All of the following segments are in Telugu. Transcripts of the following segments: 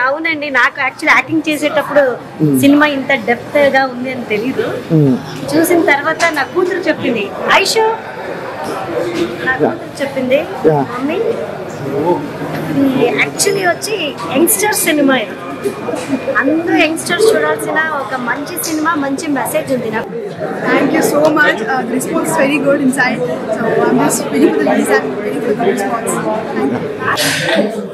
అవునండి, నాకు యాక్చువల్ యాక్టింగ్ చేసేటప్పుడు సినిమా ఇంత డెప్త్ గా ఉంది అని తెలీదు. చూసిన తర్వాత నా కూతురు చెప్పింది, ఐషు నా కూతురు చెప్పింది, మమ్మీ యాక్చువల్లీ వచ్చి యంగ్స్టర్స్ సినిమా ఇది, అందరూ యంగ్స్టర్స్ చూడాల్సిన ఒక మంచి సినిమా, మంచి మెసేజ్ ఉంది నాకు. Thank you so much. The response is very good inside. So I'm just waiting for the release and waiting for the response.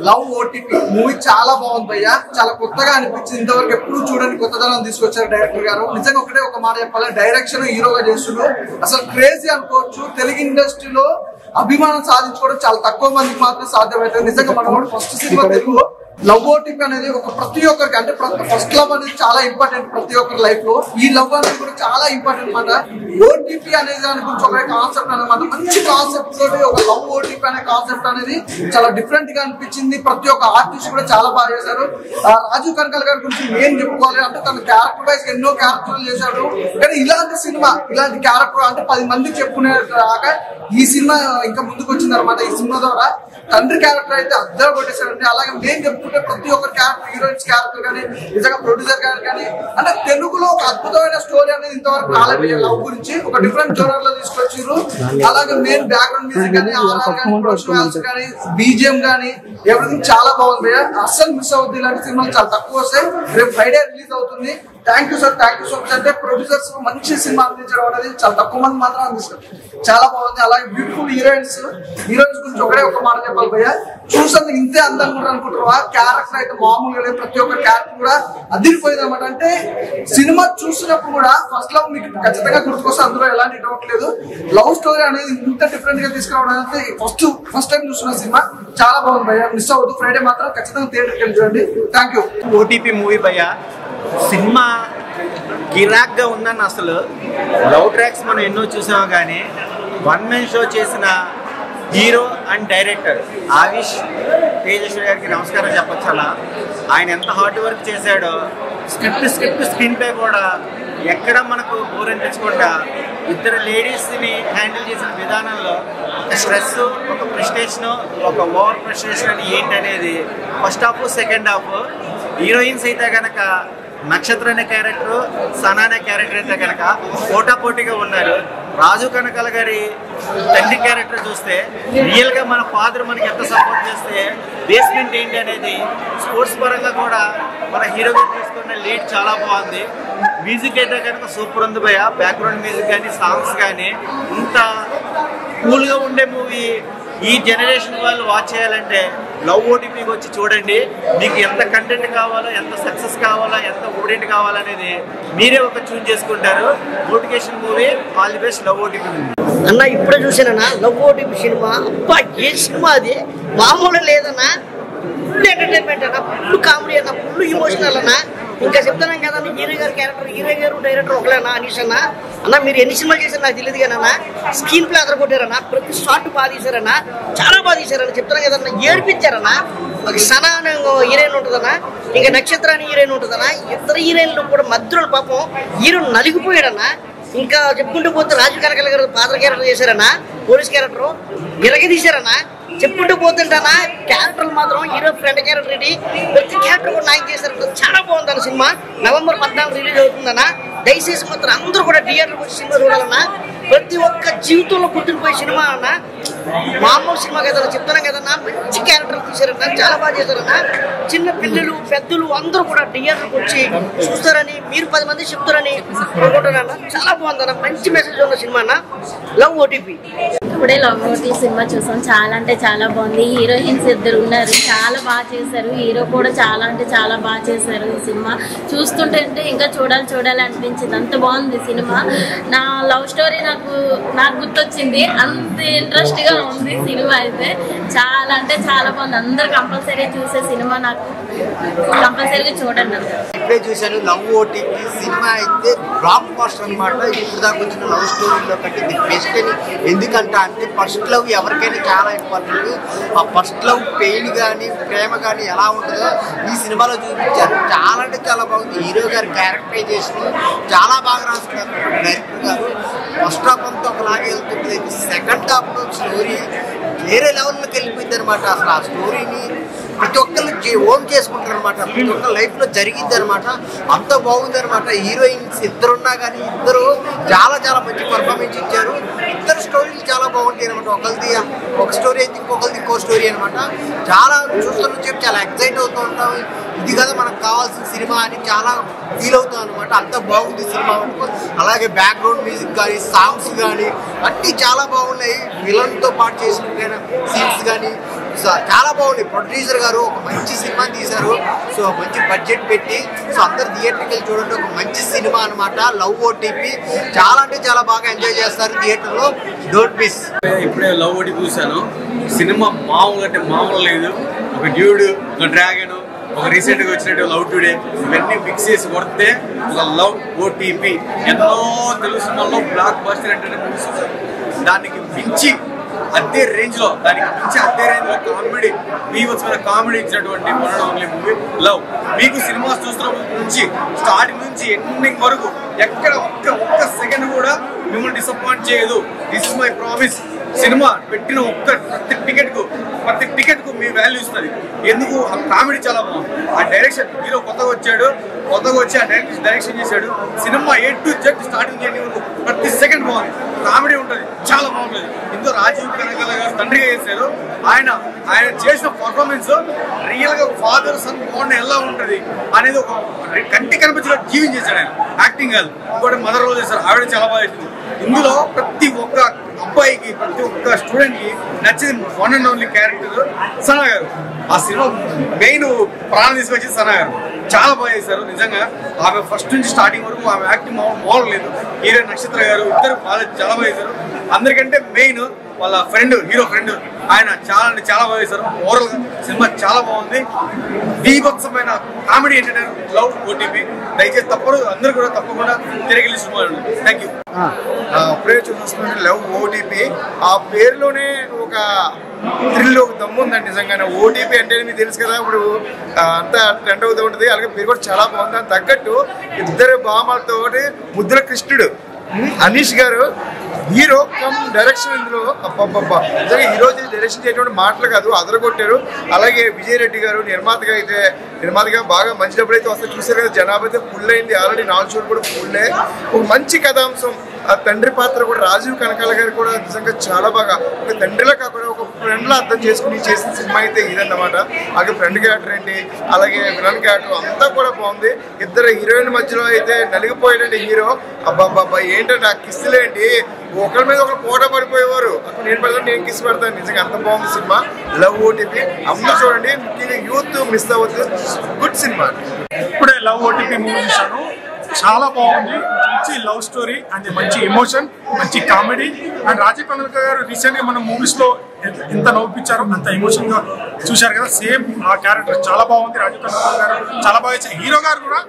Love OTP movie చాలా బాగుంది భయ్య, చాలా కొత్తగా అనిపించింది. ఇంతవరకు ఎప్పుడు చూడని కొత్తదనం తీసుకొచ్చారు డైరెక్టర్ గారు. నిజంగా ఒకటే ఒక మాట చెప్పాలి, డైరెక్షన్ హీరోగా చేస్తున్నారు. అసలు క్రేజీ అనుకోవచ్చు. తెలుగు ఇండస్ట్రీలో అభిమానం సాధించుకోవడం చాలా తక్కువ మందికి మాత్రం సాధ్యమవుతుంది. నిజంగా మనం first cinema Telugu love OTP అనేది ఒక ప్రతి ఒక్కరికి, అంటే ఫస్ట్ లవ్ అనేది చాలా ఇంపార్టెంట్ ప్రతి ఒక్కరి లైఫ్ లో. ఈ లవ్ అనేది కూడా చాలా ఇంపార్టెంట్ అనమాట. ఓటీపీ అనే దాని గురించి ఒక కాన్సెప్ట్ అనమాట, మంచి కాన్సెప్ట్ తోటి ఒక లవ్ ఓటీపీ అనే కాన్సెప్ట్ అనేది చాలా డిఫరెంట్ గా అనిపించింది. ప్రతి ఒక్క ఆర్టిస్ట్ కూడా చాలా బాగా చేశారు. రాజీవ్ కనకాల గారి గురించి నేను చెప్పుకోవాలి అంటే, తన క్యారెక్టర్ వైజ్ ఎన్నో క్యారెక్టర్లు చేశాడు. కానీ ఇలాంటి సినిమా, ఇలాంటి క్యారెక్టర్ అంటే 10 మందికి చెప్పుకునే రాక ఈ సినిమా ఇంకా ముందుకు వచ్చింది అనమాట. ఈ సినిమా ద్వారా తండ్రి క్యారెక్టర్ అయితే అద్దరు కొట్టేశాడంటే, అలాగే నేను చెప్పుకుంటే ప్రతి ఒక్కరి క్యారెక్టర్, హీరోయిన్స్ క్యారెక్టర్ కానీ, నిజంగా ప్రొడ్యూసర్ గారు కానీ, అంటే తెలుగులో ఒక అద్భుతమైన స్టోరీ అనేది ఇంతవరకు రాలేదు. లవ్ గురించి ఒక డిఫరెంట్ జోనర్ లో తీసుకొచ్చారు. అలాగే మెయిన్ బ్యాక్గ్రౌండ్ మ్యూజిక్ కానీ, ఆర్ఆర్ కానీ, ప్రొఫెషనల్స్ కానీ, బీజిఎం కానీ, ఎవ్రీథింగ్ చాలా బాగుంది. అస్సలు మిస్ అవుతుంది. ఇలాంటి సినిమాలు చాలా తక్కువ వస్తాయి. రేపు ఫ్రైడే రిలీజ్ అవుతుంది. Thank you sir, thank you so much. అంటే ప్రొడ్యూసర్స్ మంచి సినిమా అందించడం అనేది చాలా తక్కువ మంది మాత్రం అందిస్తారు. చాలా బాగుంది. అలాగే బ్యూటిఫుల్ హీరోయిన్స్ గురించి ఒకటే ఒక మాట చెప్పాలి భయ్య, చూసేందుకు ఇంతే అందంగా కూడా అనుకుంటారు. క్యారెక్టర్ అయితే మామూలుగా లేదు. ప్రతి ఒక్క క్యారెక్టర్ కూడా అదిరిపోయింది అనమాట. అంటే సినిమా చూసినప్పుడు కూడా ఫస్ట్ లవ్ మీకు ఖచ్చితంగా గుర్తుకొస్తే, అందులో ఎలాంటి డౌట్ లేదు. లవ్ స్టోరీ అనేది ఇంత డిఫరెంట్ గా తీసుకురావడం అనేది ఫస్ట్ టైం చూస్తున్న సినిమా చాలా బాగుంది భయ్య. మిస్ అవ్వద్దు. ఫ్రైడే మాత్రం ఖచ్చితంగా థియేటర్కి వెళ్ళి చూడండి. Thank you. ఓటీపీ మూవీ భయ్య, సినిమా గిరాక్ గా ఉందని, అసలు లవ్ ట్రాక్స్ మనం ఎన్నో చూసాము కానీ వన్ మెన్ షో చేసిన హీరో అండ్ డైరెక్టర్ ఆవిష్ తేజేశ్వరి గారికి నమస్కారం చెప్పొచ్చు. అలా ఆయన ఎంత హార్డ్ వర్క్ చేశాడో, స్క్రీన్ ప్లే కూడా ఎక్కడ మనకు బోర్ అనిపించకుండా ఇద్దరు లేడీస్ని హ్యాండిల్ చేసిన విధానంలో ఒక స్ట్రెస్, ఒక ఫ్రస్ట్రేషన్, ఒక ఓవర్ ఫ్రస్ట్రేషన్ అని ఏంటనేది first half second half. Heroines అయితే కనుక నక్షత్ర అనే క్యారెక్టర్, సనా అనే క్యారెక్టర్ అయితే కనుక పోటాపోటీగా ఉన్నారు. రాజు కనకాల గారి తండ్రి క్యారెక్టర్ చూస్తే రియల్గా మన ఫాదర్ మనకి ఎంత సపోర్ట్ చేస్తే బేస్మెంట్ ఏంటి అనేది స్పోర్ట్స్ పరంగా కూడా మన హీరోగా తీసుకున్న లీడ్ చాలా బాగుంది. మ్యూజిక్ అయితే కనుక సూపర్ ఉంది భయ్య. బ్యాక్గ్రౌండ్ మ్యూజిక్ కానీ, సాంగ్స్ కానీ, ఇంత కూల్గా ఉండే మూవీ ఈ జనరేషన్ వాళ్ళు వాచ్ చేయాలంటే లవ్ ఓటీపీకి వచ్చి చూడండి. మీకు ఎంత కంటెంట్ కావాలో, ఎంత సక్సెస్ కావాలో, ఎంత ఓడియంట్ కావాలనేది మీరే ఒక చూస్ చేసుకుంటారు. Motivation movie. All the best. Love OTP అన్న ఇప్పుడే చూసానన్నా లవ్ ఓటీపీ సినిమా. అబ్బా ఏ సినిమా అది, మామూలు లేదన్నా. ఫుల్ ఎంటర్టైన్మెంట్ అన్న, ఫుల్ కామెడీ అన్న, ఫుల్ ఇమోషనల్ అన్న. ఇంకా చెప్తున్నాం కదా హీరో గారు క్యారెక్టర్, హీరో గారు డైరెక్టర్ ఒకలేనా అనీష్ అన్న. అన్న మీరు ఎన్ని సినిమాలు చేశారు నాకు తెలియదు కానీ అన్న, స్క్రీన్ ప్లే అదర కొట్టారన్న, ప్రతి షార్ట్ బాగా తీశారన్న, చాలా బాగా తీశారన్న. చెప్తున్నాం కదన్న, ఏడిపించారన్న. ఒక సనా అనే హీరోయిన్ ఉంటుందన్న, ఇంకా నక్షత్ర అని హీరోయిన్ ఉంటుందన్న. ఇద్దరు హీరోయిన్లు కూడా మధ్యలో పాపం హీరో నలిగిపోయాడన్న. ఇంకా చెప్పుకుంటూ పోతే రాజు కనకాల గారు పాత్ర క్యారెక్టర్ చేశారన్న, పోలీస్ క్యారెక్టర్ ఇలాగే తీశారన్న. చెప్పుకుంటూ పోతుంటానా క్యారెక్టర్లు మాత్రం హీరో ఫ్రెండ్ క్యారెక్టర్ రెడీ, ప్రతి క్యారెక్టర్ కూడా న్యాయం చేశారు. చాలా బాగుందన్న సినిమా. November 14 రిలీజ్ అవుతుందన్న. దయచేసి మాత్రం అందరూ కూడా థియేటర్కి వచ్చి సినిమా చూడాలన్నా. ప్రతి ఒక్క జీవితంలో గుర్తుండిపోయే సినిమా అన్న, మామూలు సినిమా కదన్నా. చెప్తున్నాం కదన్నా, మంచి క్యారెక్టర్ తీశారన్న, చాలా బాగా చేశారన్న. చిన్న పిల్లలు పెద్దలు అందరూ కూడా థియేటర్కి వచ్చి చూస్తారని, మీరు 10 మంది చెప్తారని అనుకుంటున్నారన్న. చాలా బాగుందన్న, మంచి మెసేజ్ ఉన్న సినిమా అన్న లవ్ ఓటీపీ. ఇప్పుడే లవ్ ఓటీపీ సినిమా చూసాం. చాలా అంటే చాలా బాగుంది. హీరోయిన్స్ ఇద్దరు ఉన్నారు, చాలా బాగా చేశారు. హీరో కూడా చాలా అంటే చాలా బాగా చేశారు. ఈ సినిమా చూస్తుంటే ఇంకా చూడాలి అనిపించింది. అంత బాగుంది సినిమా. నా లవ్ స్టోరీ నాకు గుర్తొచ్చింది. అంత ఇంట్రెస్ట్ గా ఉంది సినిమా అయితే. చాలా అంటే చాలా బాగుంది. అందరు కంపల్సరీ చూసే సినిమా, నాకు కంపల్సరీగా చూడండి. ఇప్పుడే చూశాను లవ్ ఓటీపీ సినిమా అయితే బ్లాక్ బస్టర్ అనమాట. ఇప్పుడు దాకా వచ్చిన లవ్ స్టోరీలో కంటే ది బెస్ట్ అని ఎందుకంటా అంటే ఫస్ట్ లవ్ ఎవరికైనా చాలా ఇంపార్టెంట్. ఆ ఫస్ట్ లవ్ పెయిన్ కానీ ప్రేమ కానీ ఎలా ఉంటుందో ఈ సినిమాలో చూపించారు. చాలా అంటే చాలా బాగుంది. హీరో గారి క్యారెక్టరైజేషన్ చాలా బాగా రాసుకున్నారు డైరెక్టర్ గారు. ఫస్ట్ హాఫ్ అంతా ఒకలాగే వెళ్తుంది, సెకండ్ హాఫ్లో స్టోరీ వేరే లెవెల్లోకి వెళ్ళిపోయింది అనమాట. అసలు ఆ స్టోరీని ప్రతి ఒక్కరు ఓన్ చేసుకుంటారు అనమాట. ప్రతి ఒక్కరు లైఫ్లో జరిగింది అనమాట. అంత బాగుంది అనమాట. హీరోయిన్స్ ఇద్దరున్నా కానీ ఇద్దరు చాలా చాలా మంచి పర్ఫార్మెన్స్ ఇచ్చారు. ఇద్దరు స్టోరీలు చాలా బాగుంటాయి అనమాట. ఒకరిది ఒక స్టోరీ అయితే ఇంకొకరిది ఇంకో స్టోరీ అనమాట. చాలా చూస్తున్న చెప్పి చాలా ఎక్సైట్ అవుతూ ఉంటాం. ఇది కదా మనకు కావాల్సిన సినిమా అని చాలా ఫీల్ అవుతాం అనమాట. అంత బాగుంది సినిమా. అలాగే బ్యాక్గ్రౌండ్ మ్యూజిక్ కానీ సాంగ్స్ కానీ అన్నీ చాలా బాగున్నాయి. విలన్తో పాటు చేసిన సీన్స్ కానీ చాలా బాగున్నాయి. ప్రొడ్యూసర్ గారు ఒక మంచి సినిమా తీశారు. సో మంచి బడ్జెట్ పెట్టి సో అందరు థియేటర్కి చూడండి. ఒక మంచి సినిమా అనమాట లవ్ ఓటీపీ. చాలా అంటే చాలా బాగా ఎంజాయ్ చేస్తారు థియేటర్లో. Don't miss. ఇప్పుడే లవ్ ఓటీపీ చూశాను. సినిమా మామూలు అంటే మామూలు లేదు. ఒక డ్యూడ్, ఒక డ్రాగన్, ఒక రీసెంట్గా వచ్చినట్టు లవ్ టుడే, ఇవన్నీ మిక్స్ చేసి కొడితే ఒక లవ్ ఓటీపీ. ఎన్నో తెలుగు సినిమాల్లో బ్లాక్ బస్టర్ ఎంటర్టైన్మెంట్ దానికి మించి అదే రేంజ్లో కామెడీ బీభత్సమైన కామెడీ ఇచ్చినటువంటి one and only movie love. మీకు సినిమాస్ చూస్తున్న నుంచి స్టార్టింగ్ నుంచి ఎండింగ్ వరకు ఎక్కడ ఒక్క సెకండ్ కూడా మిమ్మల్ని డిసప్పాయింట్ చేయదు. This is my promise. Cinema పెట్టిన ప్రతి టికెట్కు మీ వాల్యూ ఇస్తుంది. ఎందుకు? ఆ కామెడీ చాలా బాగుంది. ఆ డైరెక్షన్ హీరో కొత్తగా వచ్చి ఆ డైరెక్షన్ చేశాడు. Cinema A to Z starting చేయడం వరకు ప్రతి సెకండ్ బాగుంది. కామెడీ ఉంటుంది, చాలా బాగుంటుంది. ఇందులో రాజీవ్ కనకాల గారు తండ్రిగా చేశారు. ఆయన చేసిన పర్ఫార్మెన్స్ రియల్ గా ఫాదర్ సన్ బాండ్ ఎలా ఉంటుంది అనేది ఒక కంటి కనిపించిన జీవించేశాడు ఆయన. యాక్టింగ్ కాదు, ఇంకోటి మదర్ రోల్ చేశారు. ఆవిడ చాలా బాగా చేసింది. ఇందులో ప్రతి ఒక్క అబ్బాయికి, ప్రతి ఒక్క స్టూడెంట్ కి నచ్చింది one and only character Sana గారు. ఆ సినిమా మెయిన్ ప్రాణం తీసుకొచ్చి సనా గారు చాలా బాగా చేశారు. నిజంగా ఆమె ఫస్ట్ నుంచి స్టార్టింగ్ వరకు ఆమె యాక్టింగ్ మామూలు లేదు. హీరో నక్షత్ర గారు ఇద్దరు చాలా బాగా చేశారు. అందరికంటే మెయిన్ వాళ్ళ హీరో ఫ్రెండ్ ఆయన చాలా అంటే చాలా బాగా చేశారు. ఓవరాల్ గా సినిమా చాలా బాగుంది. బీభత్సమైన కామెడీ ఎంటర్టైన్మెంట్ లవ్ ఓటీపీ. దయచేసి అందరూ కూడా తప్పకుండా తిరిగి సినిమా. Thank you. అప్పుడే చూస్తున్నాను లవ్ ఓటీపీ. ఆ పేరులోనే ఒక థ్రిల్, ఒక దమ్ము ఉందండి నిజంగానే. ఓటీపీ అంటే మీకు తెలుసు కదా, ఇప్పుడు అంతా ట్రెండ్ అవుతూ ఉంటుంది. అలాగే పేరు కూడా చాలా బాగుంది. దానికి తగ్గట్టు ఇద్దరు భామలతో ముద్ర కృష్ణుడు అనీష్ గారు హీరో కమ్ డైరెక్షన్. ఇందులో అబ్బబ్బబ్బా నిజంగా హీరో డైరెక్షన్ చేయటువంటి మాటలు కాదు, అదరగొట్టారు. అలాగే విజయ్ రెడ్డి గారు నిర్మాతగా బాగా మంచి డబ్బులు అయితే వస్తే చూసారు కదా. జనాభా అయితే ఫుల్ అయింది. ఆల్రెడీ 4 షోలు కూడా ఫుల్. ఒక మంచి కథాంశం. ఆ తండ్రి పాత్ర కూడా రాజీవ్ కనకాల గారు కూడా నిజంగా చాలా బాగా ఒక తండ్రిలా కాకుండా ఒక ఫ్రెండ్లా అర్థం చేసుకుని చేసిన సినిమా అయితే ఇదన్నమాట. అలాగే ఫ్రెండ్ క్యారెక్టర్ ఏంటి, అలాగే విలన్ క్యారెక్టర్ అంతా కూడా బాగుంది. ఇద్దరు హీరోయిన్ మధ్యలో అయితే నలిగిపోయాడండి హీరో. అబ్బాబ్బా ఏంటంటే ఆ కిస్సులేంటి, ఒకరి మీద ఒకరు పోటా పడిపోయేవారు. అప్పుడు నేను పెడతాను, నేను కిస్ పెడతాను. నిజంగా అంత బాగుంది సినిమా లవ్ ఓటీపీ. అందరూ చూడండి, ముఖ్యంగా యూత్ మిస్ అవ్వద్దు. Good cinema. ఇప్పుడే లవ్ ఓటీపీ మూవీ చూశాను. చాలా బాగుంది. మంచి లవ్ స్టోరీ అండ్ మంచి ఎమోషన్, మంచి కామెడీ. అండ్ రాజీవ్ కనకాల గారు రీసెంట్గా మన మూవీస్లో ఎంత నవ్వించారో అంత ఎమోషన్గా చూశారు కదా. సేమ్ ఆ క్యారెక్టర్ చాలా బాగుంది. రాజీవ్ కనకాల గారు చాలా బాగా ఇచ్చారు. హీరో గారు కూడా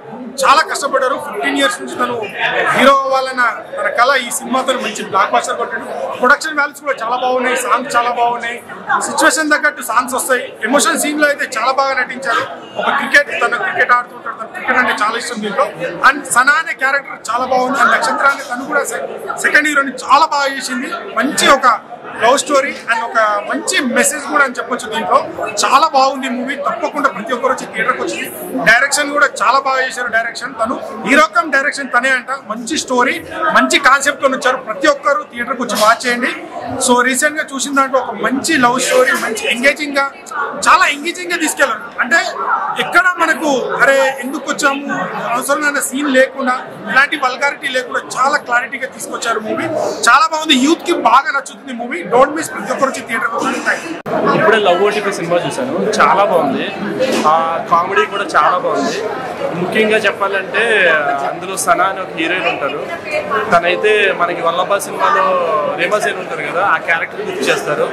చాలా కష్టపడ్డారు. 15 years నుంచి తను హీరో అవ్వాలన్న తన కళ ఈ సినిమాతో మంచి బ్లాక్ బస్టర్ కొట్టాడు. ప్రొడక్షన్ వాల్యూస్ కూడా చాలా బాగున్నాయి. సాంగ్స్ చాలా బాగున్నాయి. సిచ్యువేషన్ తగ్గట్టు సాంగ్స్ వస్తాయి. ఎమోషన్ సీన్లో అయితే చాలా బాగా నటించారు. ఒక తను క్రికెట్ ఆడుతుంటాడు. తను క్రికెట్ అంటే చాలా ఇష్టం దీంట్లో. అండ్ సనా అనే క్యారెక్టర్ చాలా బాగుంది. అండ్ నక్షత్ర అనే తను కూడా సెకండ్ హీరోని చాలా బాగా చేసింది. మంచి ఒక లవ్ స్టోరీ అండ్ ఒక మంచి మెసేజ్ కూడా అని చెప్పొచ్చు. దీంట్లో చాలా బాగుంది మూవీ. తప్పకుండా ప్రతి ఒక్కరు వచ్చి థియేటర్కి వచ్చింది. డైరెక్షన్ కూడా చాలా బాగా చేశారు. డైరెక్షన్ తను హీరో కమ్ డైరెక్షన్ తనే అంట. మంచి స్టోరీ, మంచి కాన్సెప్ట్ తో వచ్చారు. ప్రతి ఒక్కరు థియేటర్కి వచ్చి వాచ్ చేయండి. సో రీసెంట్ గా చూసిన దాంట్లో ఒక మంచి లవ్ స్టోరీ, మంచి ఎంగేజింగ్ గా, చాలా ఎంగేజింగ్ గా తీసుకెళ్లారు. అంటే ఎక్కడ మనకు అరే ఎందుకు వచ్చాము అవసరమైన సీన్ లేకుండా, ఇలాంటి వల్గారిటీ లేకుండా చాలా క్లారిటీగా తీసుకొచ్చారు మూవీ. చాలా బాగుంది. యూత్ కి బాగా నచ్చుతుంది మూవీ. Don't miss. ప్రతి ఒక్కరు వచ్చి థియేటర్కి వచ్చి. ఇప్పుడే లవ్ ఓటీపీ సినిమా చూశాను. చాలా బాగుంది. కామెడీ కూడా చాలా బాగుంది. ముఖ్యంగా చెప్పాలంటే అందులో సనా అని ఒక హీరోయిన్ ఉంటారు. తనైతే మనకి వల్లభ సినిమాలో రేమాసేన్ ఉంటారు కదా, ఆ క్యారెక్టర్ గుర్తు చేస్తారు.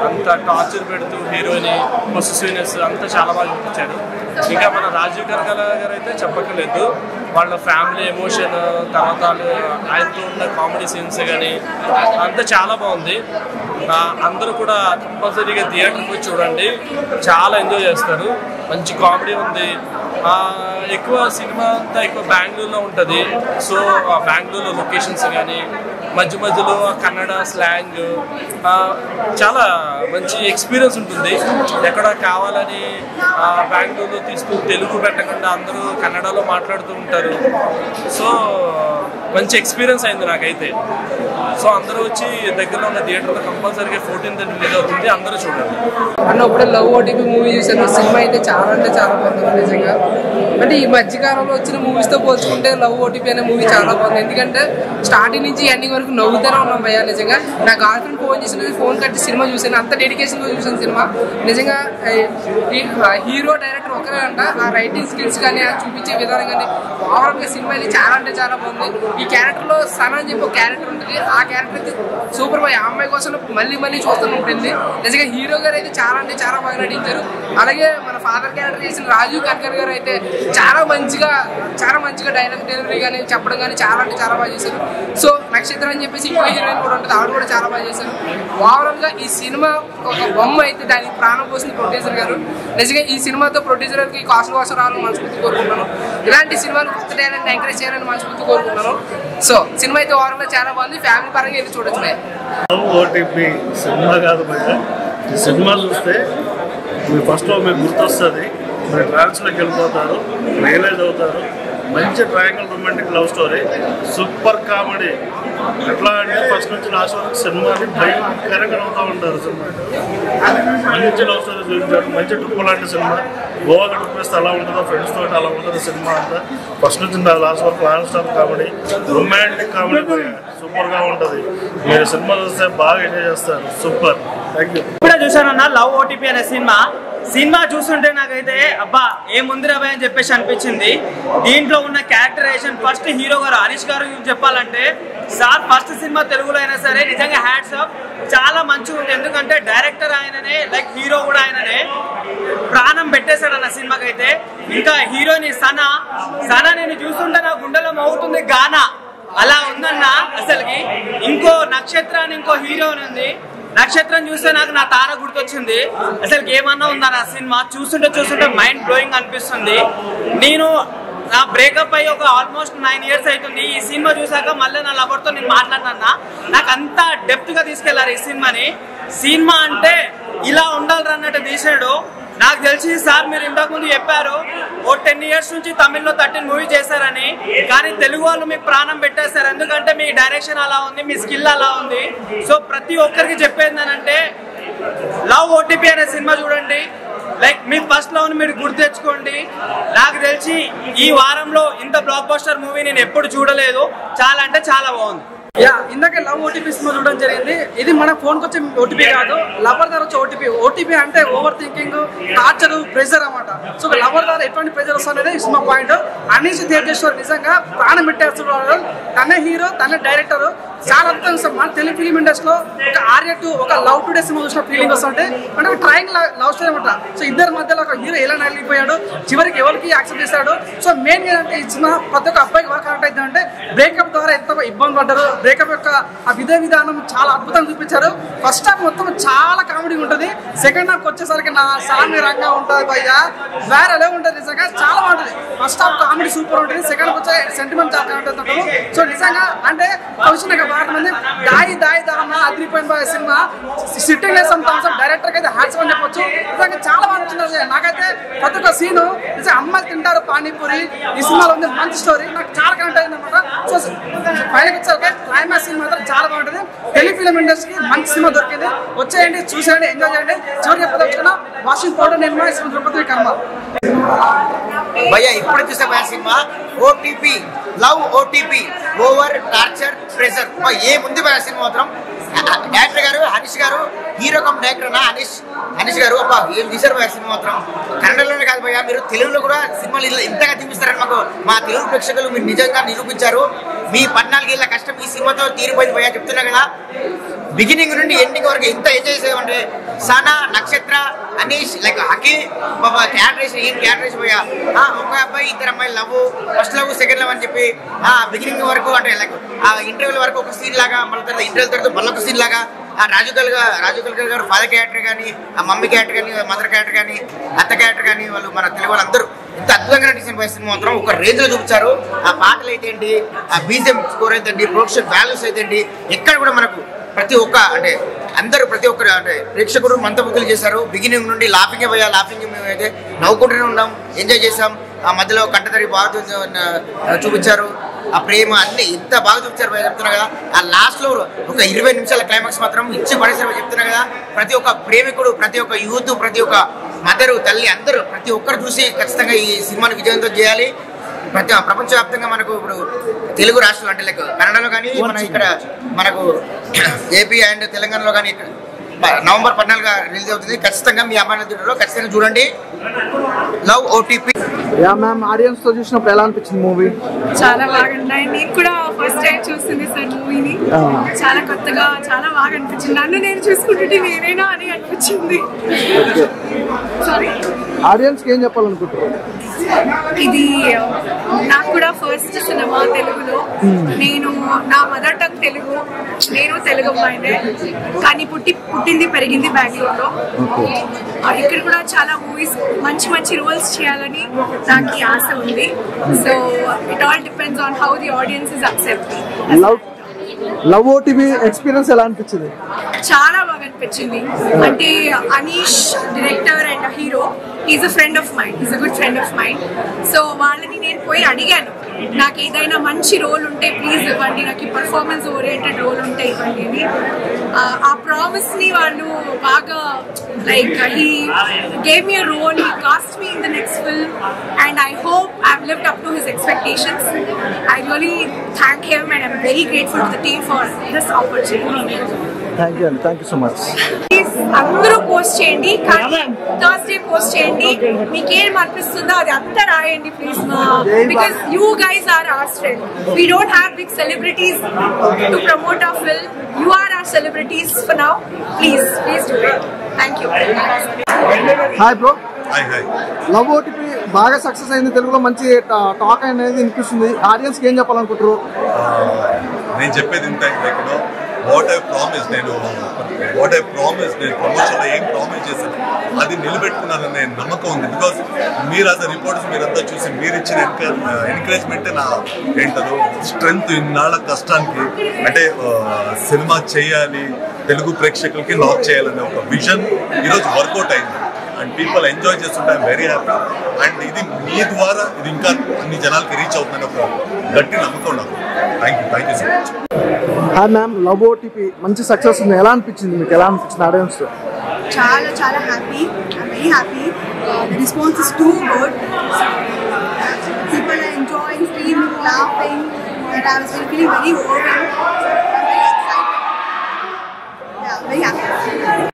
అంత టార్చర్ పెడుతూ హీరోయిన్ పొసెసివ్నెస్ అంతా చాలా బాగా చూపించారు. ఇంకా మన రాజీవ్ కనకాల గారు అయితే చెప్పక్కర్లేదు. వాళ్ళ ఫ్యామిలీ ఎమోషన్, తర్వాత ఆయనతో ఉన్న కామెడీ సీన్స్ కానీ అంతా చాలా బాగుంది. అందరూ కూడా కంపల్సరీగా థియేటర్కి పోయి చూడండి, చాలా ఎంజాయ్ చేస్తారు. మంచి కామెడీ ఉంది. ఎక్కువ సినిమా అంతా ఎక్కువ బెంగళూరులో ఉంటుంది. సో ఆ బెంగళూరులో లొకేషన్స్ కానీ మధ్య మధ్యలో కన్నడ స్లాంగ్ చాలా మంచి ఎక్స్పీరియన్స్ ఉంటుంది. ఎక్కడ కావాలని బెంగళూరులో తీస్తూ తెలుగు పెట్టకుండా అందరూ కన్నడలో మాట్లాడుతూ ఉంటారు. సో మంచి ఎక్స్పీరియన్స్ అయింది నాకైతే. సో అందరూ వచ్చి దగ్గరలో ఉన్న థియేటర్లో కంపల్సరీగా 14th రిలీజ్ అవుతుంది, అందరూ చూడండి. అన్న ఇప్పుడు లవ్ ఓటీపీ మూవీ చూసాను. సినిమా అయితే చాలా అంటే చాలా బాగుంది నిజంగా. అంటే ఈ మధ్యకాలంలో వచ్చిన మూవీస్తో పోల్చుకుంటే లవ్ ఓటీపీ అనే మూవీ చాలా బాగుంది. ఎందుకంటే స్టార్టింగ్ నుంచి ఎండింగ్ వరకు నవ్వుతూనే ఉన్నాం భయ్యా. నిజంగా నా గర్ల్ ఫ్రెండ్ ఫోన్ చేసినది, ఫోన్ కట్టి సినిమా చూసాను. అంత డెడికేషన్గా చూసాను సినిమా. నిజంగా హీరో డైరెక్టర్ ఒకరే అంట. ఆ రైటింగ్ స్కిల్స్ కానీ, ఆ చూపించే విధానం కానీ, ఓవరాల్గా సినిమా అయితే చాలా అంటే చాలా బాగుంది. ఈ క్యారెక్టర్లో సనా అని చెప్పి ఒక క్యారెక్టర్ ఉంటుంది. ఆ క్యారెక్టర్ అయితే సూపర్ బాయ్. ఆ అమ్మాయి కోసం మళ్ళీ మళ్ళీ చూస్తూనే ఉంటుంది. నిజంగా హీరో గారు అయితే చాలా అంటే చాలా బాగా నటించారు. అలాగే మన ఫాదర్ క్యారెక్టర్ చేసిన రాజీవ్ కనకర్ గారు అయితే చాలా మంచిగా డైలాగ్ డెలివరీ కానీ చెప్పడం కానీ చాలా అంటే చాలా బాగా చేశారు. సో నక్షత్రం అని చెప్పేసి ఇంకో హీరోయిన్ కూడా ఉంటుంది, ఆవిడ కూడా చాలా బాగా చేశారు. ఓవరాల్గా ఈ సినిమా ఒక బొమ్మ అయితే దానికి ప్రాణం పోసింది ప్రొడ్యూసర్ గారు. నిజంగా ఈ సినిమాతో ప్రొడ్యూసర్ గారికి కాస్ట్ కోసం రావాలని మనస్ఫూర్తి కోరుకుంటున్నాను. ఇలాంటి సినిమాలు కొత్త టాలెంట్ ఎంకరేజ్ చేయాలని మనస్ఫూర్తి కోరుకుంటున్నాను. సో సినిమా అయితే ఓవరాల్గా చాలా బాగుంది. ఫ్యామిలీ పరంగా వెళ్ళి చూడొచ్చు. ఓటీపీ సినిమా కాదు భయ్యా. ఈ సినిమా చూస్తే మీరు ఫస్ట్లో మీకు గుర్తొస్తుంది, మీరు ట్రాన్స్లోకి వెళ్ళిపోతారు, రియలైజ్ అవుతారు. మంచి triangle romantic love story, super comedy. ఎట్లా అంటే ఫస్ట్ నుంచి లాస్ట్ వరకు సినిమాని భయంకరంగా అవుతూ ఉంటారు. సినిమా మంచి లవ్ స్టోరీ చూపించారు. మంచి ట్రిప్ లాంటి సినిమా. గోవాకి ట్రిప్ వేస్తే అలా ఉంటుందో, ఫ్రెండ్స్ తోటి అలా ఉంటుంది సినిమా అంతా. ఫస్ట్ నుంచి లాస్ట్ వరకు non stop comedy, romantic comedy సూపర్గా ఉంటుంది. మీరు సినిమా చూస్తే బాగా ఎంజాయ్ చేస్తారు. సూపర్. Thank you. ఇప్పుడే చూసానన్నా లవ్ ఓటీపీ అనే సినిమా చూస్తుంటే నాకైతే అబ్బా ఏముందిరా భయ్ అని చెప్పేసి అనిపించింది. దీంట్లో ఉన్న క్యారెక్టరైజేషన్ ఫస్ట్ హీరో గారు హరీష్ గారు చెప్పాలంటే సార్ ఫస్ట్ సినిమా తెలుగులో అయినా సరే నిజంగా హ్యాట్స్ ఆఫ్, చాలా మంచిగా ఉంది. ఎందుకంటే డైరెక్టర్ ఆయననే, లైక్ హీరో కూడా ఆయననే. ప్రాణం పెట్టేశాడు అన్న సినిమాకి అయితే. ఇంకా హీరోయిన్ సనా నేను చూస్తుంటే నా గుండెలో మోగుతుంది గానా, అలా ఉందన్న అసలుకి. ఇంకో నక్షత్రాన్ని ఇంకో హీరోయిన్ ఉంది. నక్షత్రం చూస్తే నాకు నా తార గుర్తొచ్చింది. అసలు ఏమన్నా ఉందా నా సినిమా చూస్తుంటే మైండ్ బ్లోయింగ్ అనిపిస్తుంది. నేను నా బ్రేకప్ అయ్యి ఒక ఆల్మోస్ట్ 9 years అవుతుంది. ఈ సినిమా చూసాక మళ్ళీ నా లవర్తో నేను మాట్లాడినా. నాకు అంత డెప్త్ గా తీసుకెళ్లారు ఈ సినిమాని. సినిమా అంటే ఇలా ఉండాలి అన్నట్టు తీసాడు. నాకు తెలిసి సార్ మీరు ఇంతకుముందు చెప్పారు ఓ 10 years నుంచి తమిళ్లో 13 మూవీ చేశారని, కానీ తెలుగు వాళ్ళు మీకు ప్రాణం పెట్టేస్తారు. ఎందుకంటే మీ డైరెక్షన్ అలా ఉంది, మీ స్కిల్ అలా ఉంది. సో ప్రతి ఒక్కరికి చెప్పేది అంటే లవ్ ఓటీపీ అనే సినిమా చూడండి. లైక్ మీ ఫస్ట్ లవ్ ని మీరు గుర్తు తెచ్చుకోండి. నాకు తెలిసి ఈ వారంలో ఇంత బ్లాక్ బస్టర్ మూవీ నేను ఎప్పుడు చూడలేదు. చాలా అంటే చాలా బాగుంది. ఇందాక లవ్ ఓటీపీ సినిమా చూడడం జరిగింది. ఇది మన ఫోన్కి వచ్చే ఓటీపీ కాదు, లవర్ ద్వారా వచ్చే ఓటీపీ. ఓటీపీ అంటే ఓవర్ థింకింగ్, టార్చర్, ప్రెజర్ అన్నమాట. సో లవర్ ద్వారా ఎటువంటి ప్రెజర్ వస్తుంది సినిమా పాయింట్. అనీష్ తేజేశ్వర్ నిజంగా ప్రాణం పెట్టేస్తున్నారు. తనే హీరో, తనే డైరెక్టర్. చాలా అద్భుతం. మన తెలుగు ఫిలిం ఇండస్ట్రీలో ఒక ఆర్యటు ఒక లవ్ టుడే సినిమా చూసిన ఫీలింగ్ వస్తుంటే, అంటే ఒక ట్రయాంగిల్ లవ్ స్టోరీ అనమాట. సో ఇద్దరి మధ్యలో ఒక హీరో ఎలా నలిగిపోయాడు, చివరికి ఎవరికి యాక్సెప్ట్ చేశాడు. సో మెయిన్ ఏంటంటే ఈ సినిమా ప్రతి ఒక్క అబ్బాయికి బాగా కనెక్ట్ అవుతుందంటే బ్రేకప్ ద్వారా ఎంత ఇబ్బంది పడ్డారు, బ్రేకప్ యొక్క ఆ విధానం చాలా అద్భుతంగా చూపించారు. ఫస్ట్ హాఫ్ మొత్తం చాలా కామెడీ ఉంటుంది. సెకండ్ హాఫ్ వచ్చేసరికి నా సామి రంగా ఉంటుంది భయ్యా, వేరే ఎలా ఉంటుంది. నిజంగా చాలా బాగుంటుంది. ఫస్ట్ హాఫ్ కామెడీ సూపర్ ఉంటుంది. సెకండ్ హాఫ్ వచ్చే సెంటిమెంట్ చాలా కనెక్ట్ అవుతుంటారు. సో నిజంగా అంటే వచ్చిన బాగా మంది దాయి దామ అదిరిపోయిన సినిమా. సిట్టింగ్ వేసాం డైరెక్టర్ అయితే హ్యాట్స్ అని చెప్పొచ్చు. నిజంగా చాలా బాగా నచ్చింది. నాకైతే ప్రతి ఒక్క సీను నిజంగా అమ్మాయిలు తింటారు పానీపూరి ఈ సినిమాలో ఉంది. మంచి స్టోరీ, నాకు చాలా కనెక్ట్ అయింది అనమాట. సో పైనకి వచ్చాక క్లైమాక్స్ సీన్ మాత్రం చాలా బాగుంటుంది. తెలుగు ఫిలిం ఇండస్ట్రీకి మంచి సినిమా దొరికింది. వచ్చేయండి, చూసేయండి, ఎంజాయ్ చేయండి. చివరికి చెప్పదలుచుకున్నా వాషింగ్ పౌడర్ నిర్మా తిరుపతి కర్మ భయ్యా. ఇప్పుడు చూసే cinema OTP, love OTP, over torture pressure. ఏముంది భయ సినిమా మాత్రం. డైరెక్టర్ గారు హరీష్ గారు, హీరో కమ్ డైరెక్టర్ అన్న అనీష్ గారు అబ్బా ఏం తీశారు భయ సినిమా మాత్రం. కన్నడలోనే కాదు కాదు భయ్యా, మీరు తెలుగులో కూడా సినిమాలు ఇలా ఇంతగా చూపిస్తారని మాకు మా తెలుగు ప్రేక్షకులు మీరు నిజంగా నిరూపించారు. మీ 14 ఏళ్ళ కష్టం ఈ సినిమాతో తీరిపోయింది భయ్యా. చెప్తున్నా కదా, బిగినింగ్ నుండి ఎండింగ్ వరకు ఎంత ఎంజాయ్ చేసామంటే సనా, నక్షత్ర, అనీష్, లైక్ హకీ బాబా క్యారెక్టరేషన్, ఏం క్యారెక్టరేషన్ భయ్యా. ఒక అబ్బాయి 2 అమ్మాయిలు love, first love second love అని చెప్పి బిగినింగ్ వరకు అంటే లైక్ ఆ ఇంటర్వ్యూల వరకు ఒక సీన్ లాగా, మళ్ళీ తర్వాత ఇంటర్వ్యూ తర్వాత మళ్ళీ ఒక సీన్ లాగా, రాజు కల్కర్ గారు ఫాదర్ క్యారెక్టర్ కానీ, ఆ మమ్మీ క్యారెక్టర్ కానీ, మదర్ క్యారెక్టర్ కానీ, అత్త క్యారెక్టర్ కానీ, వాళ్ళు మన తెలుగు వాళ్ళందరూ ఇంత అద్భుతంగా నటించిన సినిమా మాత్రం ఒక రేంజ్ లో చూపించారు. ఆ పాటలు అయితేంటి, ఆ బీజిఎం స్కోర్ అయితేంటి, ప్రొడక్షన్ వాల్యూస్ అయితేంటి, ఎక్కడ కూడా మనకు ప్రతి ఒక్క అంటే అందరూ ప్రతి ఒక్కరు అంటే ప్రేక్షకుడు మంతబుద్ధులు చేశారు. బిగినింగ్ నుండి లాఫింగ్ పోయా, లాఫింగ్ మేము అయితే నవ్వుకుంటూనే ఉన్నాం, ఎంజాయ్ చేసాం. ఆ మధ్యలో కంటతరి బాగా చూపించారు, ఆ ప్రేమ అన్ని ఎంత బాగా చూపించారు చెప్తున్నా కదా. ఆ లాస్ట్ లో ఒక 20 నిమిషాల క్లైమాక్స్ మాత్రం ఇచ్చి పడేసారు చెప్తున్నా కదా. ప్రతి ఒక్క ప్రేమికుడు, ప్రతి ఒక్క యూత్, ప్రతి ఒక్క మదరు, తల్లి అందరూ ప్రతి ఒక్కరు చూసి ఖచ్చితంగా ఈ సినిమాని విజయవంతం చేయాలి. ప్రపంచవ్యాప్తంగా మనకు ఇప్పుడు తెలుగు రాష్ట్రాలు అంటే లైక్ కన్నడలో కానీ, మన ఇక్కడ మనకు ఏపీ అండ్ తెలంగాణలో కానీ నవంబర్ 14 రిలీజ్ అవుతుంది. ఖచ్చితంగా మీ అమ్మాయి థియేటర్లో ఖచ్చితంగా చూడండి. Love OTP. Yeah ma'am, audience తో చూసినప్పుడు ఎలా అనిపించింది మూవీ? చాలా బాగా ఉన్నాయి. నేను కూడా ఫస్ట్ టైం చూసింది సార్ మూవీని. చాలా కొత్తగా చాలా బాగా అనిపించింది. నన్ను నేను చూసుకుంటుంటే నేనేనా అని అనిపించింది. సారీ, ఆడియన్స్ కి ఏం చెప్పాలనుకుంటున్నారు? ఇది నాకు కూడా ఫస్ట్ సినిమా తెలుగులో. నేను నా మదర్ టంగ్ తెలుగు, నేను తెలుగు అమ్మాయినే, కానీ పుట్టింది పెరిగింది బెంగళూరులో. ఇక్కడ కూడా చాలా మూవీస్ మంచి మంచి రోల్స్ చేయాలని నాకు ఆశ ఉంది. So it all depends on how the audience is accepting. Love OTP experience ఎలా అనిపించింది? చాలా బాగా అనిపించింది. అంటే Anish director and hero, is a friend of mind, is a good friend of mind. So వాళ్ళని నేను పోయి అడిగాను, నాకు ఏదైనా మంచి రోల్ ఉంటే ప్లీజ్ ఇవ్వండి, నాకు ఈ పర్ఫార్మెన్స్ ఓరియంటెడ్ రోల్ ఉంటే ఇవ్వండి అని. ఆ ప్రామిస్ ని వాళ్ళు బాగా like he gave me a role, he cast me in the next film and I hope I have lived up to his expectations. I really thank him and I am very grateful to the team for this opportunity. Thank you అండి, థ్యాంక్ యూ సో మచ్. అందరూ పోస్ట్ చేయండి, కానీ థర్స్డే పోస్ట్ చేయండి. మీకేం అనిపిస్తుందో అది అంతా రాయండి please, because you guys are our strength. We don't have big celebrities to promote our film. You are our celebrities for now. Please do it. Thank you. Hi bro. Hi hi. Love OTP బాగా సక్సెస్ అయింది, తెలుగులో మంచి టాక్ అనేది వినిపిస్తుంది. ఆడియన్స్ కి ఏం చెప్పాలనుకుంటారు? నేను చెప్పేది ఇంత, వాట్ ఐ ప్రామిస్ నేను ప్రమోషన్లో ఏం ప్రామిస్ చేశాను అది నిలబెట్టుకున్నాననే నమ్మకం ఉంది. బికాస్ మీరు యాజ్ అ రిపోర్టర్స్ మీరంతా చూసి మీరు ఇచ్చిన ఎంకరేజ్మెంట్ నా ఏంటదో స్ట్రెంగ్త్. ఇన్నాళ్ళ కష్టానికి అంటే సినిమా చేయాలి, తెలుగు ప్రేక్షకులకి లాక్ చేయాలనే ఒక విజన్ ఈరోజు వర్కౌట్ అయింది అండ్ పీపుల్ ఎంజాయ్ చేస్తుంటే ఐఎమ్ వెరీ హ్యాపీ. అండ్ ఇది మీ ద్వారా ఇది ఇంకా అన్ని జనాలకి రీచ్ అవుతుందని ఒక గట్టి నమ్మకం నాకు. Thank you so much. Hi ma'am, love OTP మంచి సక్సెస్ ఉంది, ఎలా అనిపించింది మీకు? ఎలా అనిపించింది ఆడియన్స్? చాలా happy, I'm very happy. The response is too good. People are enjoying, screaming, laughing, and I was feeling very overwhelmed. I'm very excited. Yeah, very happy.